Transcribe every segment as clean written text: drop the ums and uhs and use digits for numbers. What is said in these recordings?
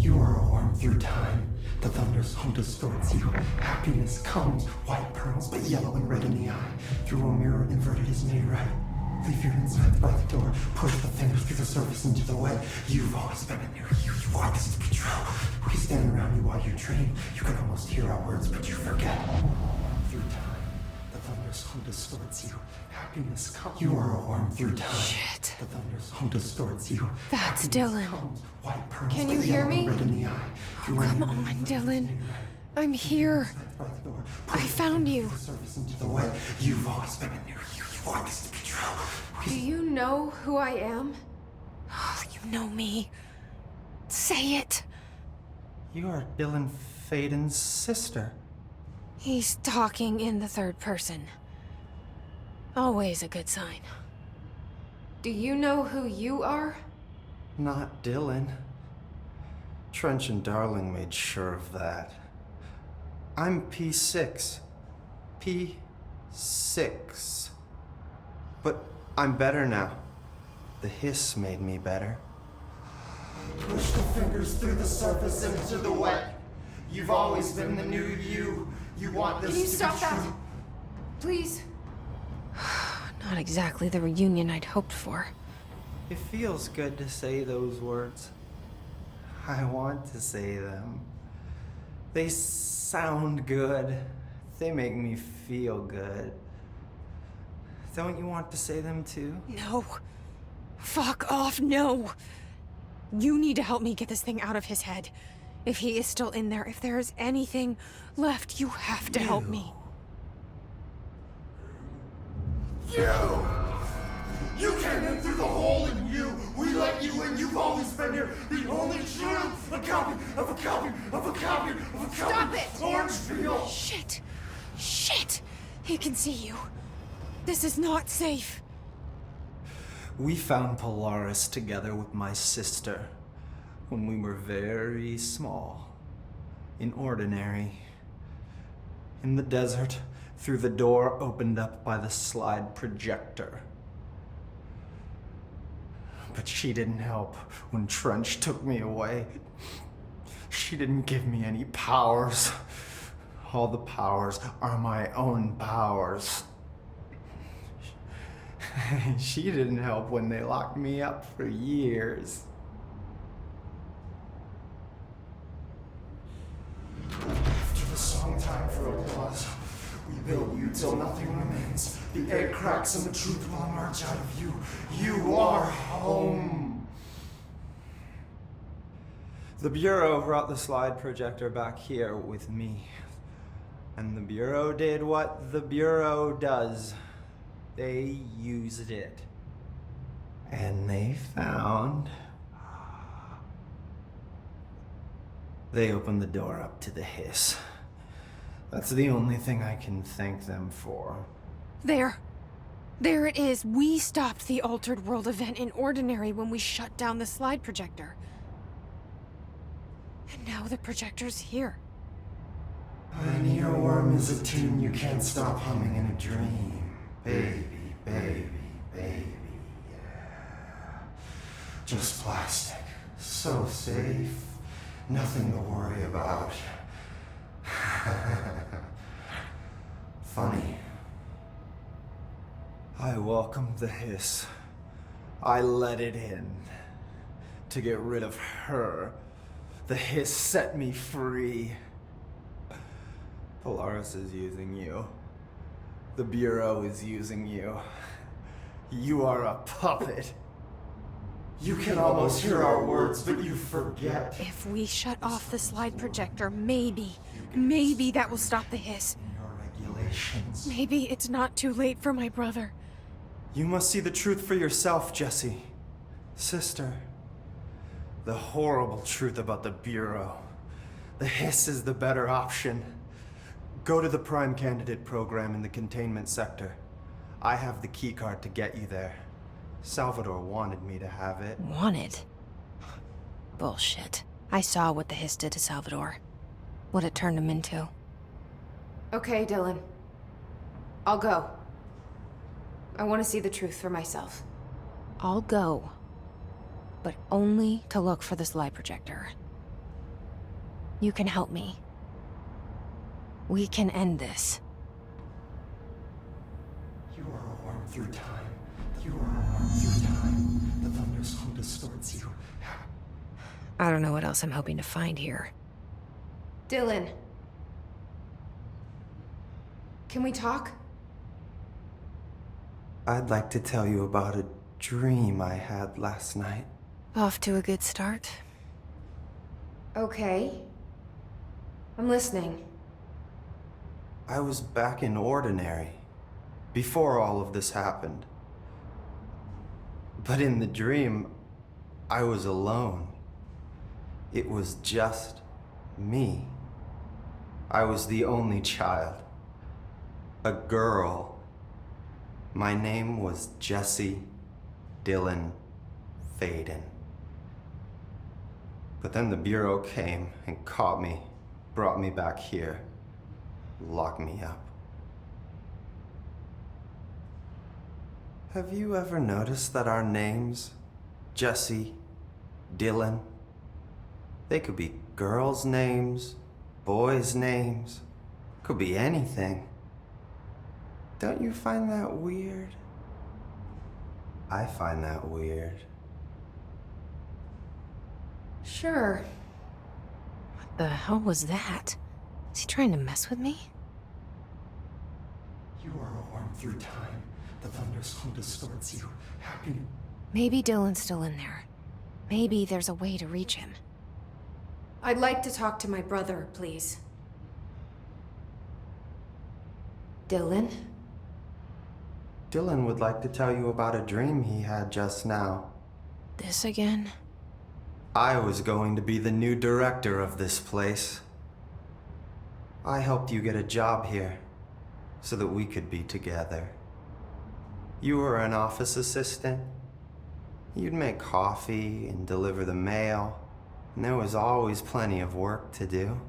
You are a worm through time. The thunder's home distorts you. Happiness comes, white pearls, but yellow and red in the eye. Through a mirror inverted is made right. Leave your insides by the door. Push the fingers through the surface into the wet. You've always been a new you. You want this to be true. We stand around you while you dream. You can almost hear our words, but you forget. Through time, the thunder's home distorts you. Happiness comes. You are a worm through time. Shit. The thunder's home distorts you. That's Happiness Dylan. comes, white pearls, Can but you hear yellow and me? red in the eye. Through Come a mirror on, inverted is Dylan. made right. I'm here. By the door. I found you. The surface into the wet. You've always been a new you. You want this to be true. Do you know who I am? Oh, you know me. Say it. You are Dylan Faden's sister. He's talking in the third person. Always a good sign. Do you know who you are? Not Dylan. Trench and Darling made sure of that. I'm P6. P6. But I'm better now. The hiss made me better. Push the fingers through the surface into the wet. You've always been the new you. You want this Can you to stop be that? true. Please. Not exactly the reunion I'd hoped for. It feels good to say those words. I want to say them. They sound good. They make me feel good. Don't you want to say them too? No. Fuck off, no. You need to help me get this thing out of his head. If he is still in there, if there is anything left, you have to help me. You came in through the hole in you. We let you in. You've always been here. The only truth. A copy of a copy of a copy of a copy. Stop it! Orange peel. Shit. Shit. He can see you. This is not safe. We found Polaris together with my sister when we were very small, in Ordinary, in the desert, through the door opened up by the slide projector. But she didn't help when Trench took me away. She didn't give me any powers. All the powers are my own powers. She didn't help when they locked me up for years. After the song time for applause, we build you till nothing remains. The egg cracks and the truth will emerge out of you. You are home. The Bureau brought the slide projector back here with me. And the Bureau did what the Bureau does. They used it. And they found... They opened the door up to the hiss. That's the only thing I can thank them for. There. There it is. We stopped the Altered World event in Ordinary when we shut down the slide projector. And now the projector's here. An earworm is a tune you can't stop humming in a dream. Baby, baby, baby, yeah. Just plastic. So safe. Nothing to worry about. Funny. I welcomed the hiss. I let it in. To get rid of her. The hiss set me free. Polaris is using you. The Bureau is using you. You are a puppet. You can almost hear our words, but you forget. If we shut off the slide projector, maybe that will stop the hiss. Your regulations. Maybe it's not too late for my brother. You must see the truth for yourself, Jesse. Sister. The horrible truth about the Bureau. The hiss is the better option. Go to the Prime Candidate program in the containment sector. I have the keycard to get you there. Salvador wanted me to have it. Wanted? Bullshit. I saw what the hiss did to Salvador. What it turned him into. Okay, Dylan. I'll go. I want to see the truth for myself. I'll go. But only to look for the slide projector. You can help me. We can end this. You are a worm through time. You are a worm through time. The thunderstorm distorts you. I don't know what else I'm hoping to find here. Dylan. Can we talk? I'd like to tell you about a dream I had last night. Off to a good start. Okay. I'm listening. I was back in Ordinary, before all of this happened. But in the dream, I was alone. It was just me. I was the only child. A girl. My name was Jesse Dylan Faden. But then the Bureau came and caught me, brought me back here, locked me up. Have you ever noticed that our names, Jesse, Dylan, they could be girls' names, boys' names, could be anything. Don't you find that weird? I find that weird. Sure. What the hell was that? Is he trying to mess with me? You are a worm through time. The thunderstorm distorts you. Happy. Maybe Dylan's still in there. Maybe there's a way to reach him. I'd like to talk to my brother, please. Dylan? Dylan would like to tell you about a dream he had just now. This again? I was going to be the new director of this place. I helped you get a job here, so that we could be together. You were an office assistant. You'd make coffee and deliver the mail, and there was always plenty of work to do.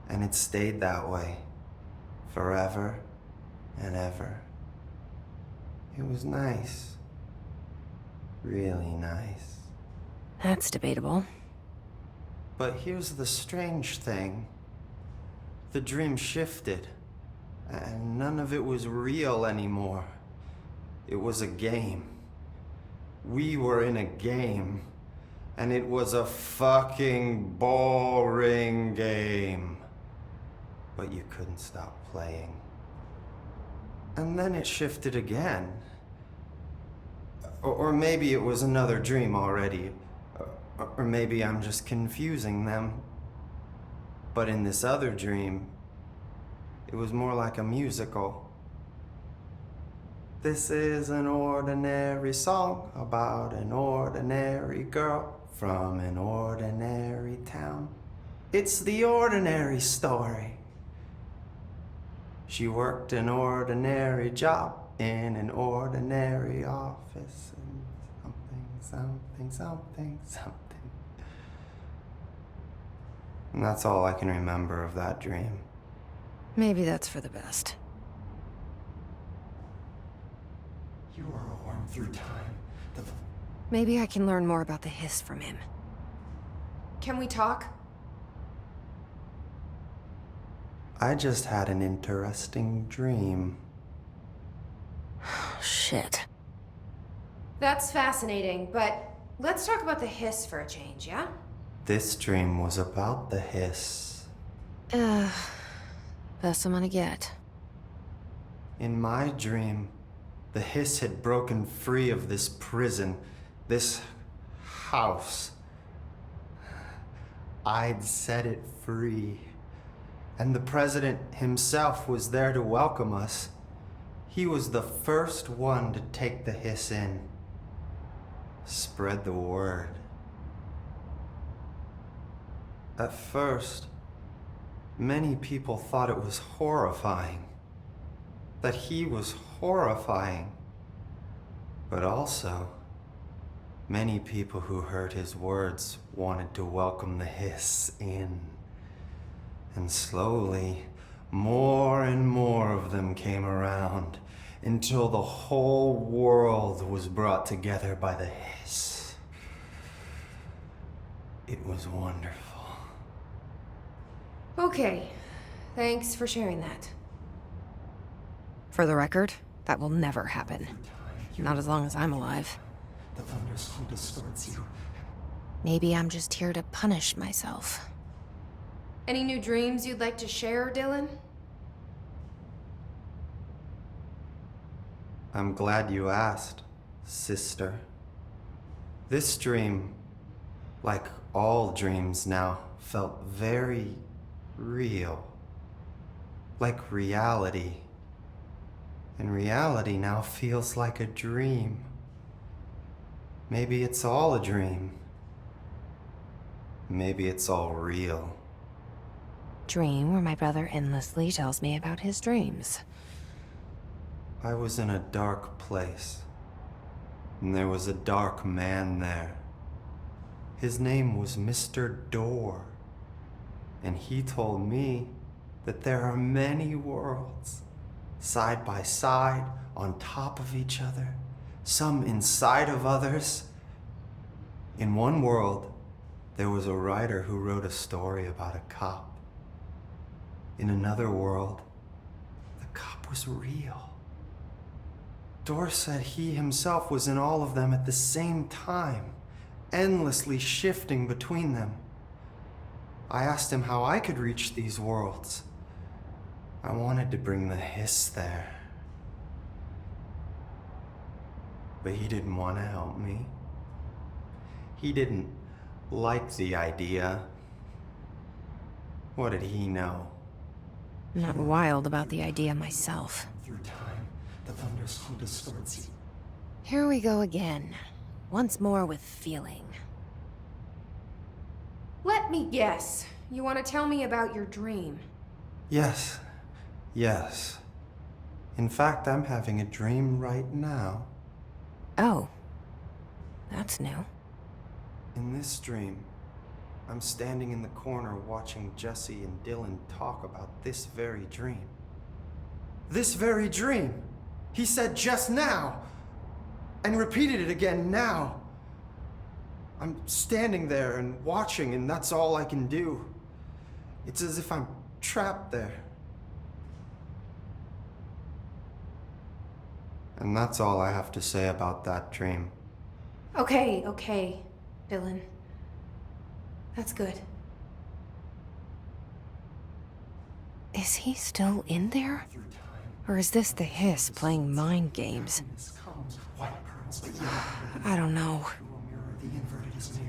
And it stayed that way, forever and ever. It was nice. Really nice. That's debatable. But here's the strange thing. The dream shifted, and none of it was real anymore. It was a game. We were in a game, and it was a fucking boring game. But you couldn't stop playing. And then it shifted again. Or maybe it was another dream already. Or maybe I'm just confusing them. But in this other dream, it was more like a musical. This is an ordinary song about an ordinary girl from an ordinary town. It's the ordinary story. She worked an ordinary job in an ordinary office and something. And that's all I can remember of that dream. Maybe that's for the best. You are a worm through time. Maybe I can learn more about the hiss from him. Can we talk? I just had an interesting dream. Shit. That's fascinating, but let's talk about the hiss for a change, yeah? This dream was about the hiss. Best I'm gonna get. In my dream, the hiss had broken free of this prison, this house. I'd set it free. And the president himself was there to welcome us. He was the first one to take the hiss in. Spread the word. At first, many people thought it was horrifying. That he was horrifying. But also, many people who heard his words wanted to welcome the hiss in. And slowly, more and more of them came around until the whole world was brought together by the hiss. It was wonderful. Okay. Thanks for sharing that. For the record, that will never happen. Not as long as I'm alive. The thunderstorm distorts you. Maybe I'm just here to punish myself. Any new dreams you'd like to share, Dylan? I'm glad you asked, sister. This dream, like all dreams now, felt very real. Like reality. And reality now feels like a dream. Maybe it's all a dream. Maybe it's all real. Dream where my brother endlessly tells me about his dreams. I was in a dark place, and there was a dark man there. His name was Mr. Door, and he told me that there are many worlds, side by side, on top of each other, some inside of others. In one world, there was a writer who wrote a story about a cop. In another world, the cop was real. Door said he himself was in all of them at the same time, endlessly shifting between them. I asked him how I could reach these worlds. I wanted to bring the hiss there. But he didn't want to help me. He didn't like the idea. What did he know? I'm not wild about the idea myself. Through time, the thunderstorm distorts you. Here we go again. Once more with feeling. Let me guess. You want to tell me about your dream? Yes. Yes. In fact, I'm having a dream right now. Oh. That's new. In this dream, I'm standing in the corner watching Jesse and Dylan talk about this very dream. This very dream! He said just now! And repeated it again now! I'm standing there and watching, and that's all I can do. It's as if I'm trapped there. And that's all I have to say about that dream. Okay, Dylan. That's good. Is he still in there? Through time, Or is this the hiss playing mind games? happiness comes, white pearls, but yellow. I don't know. Through a mirror, the inverted is made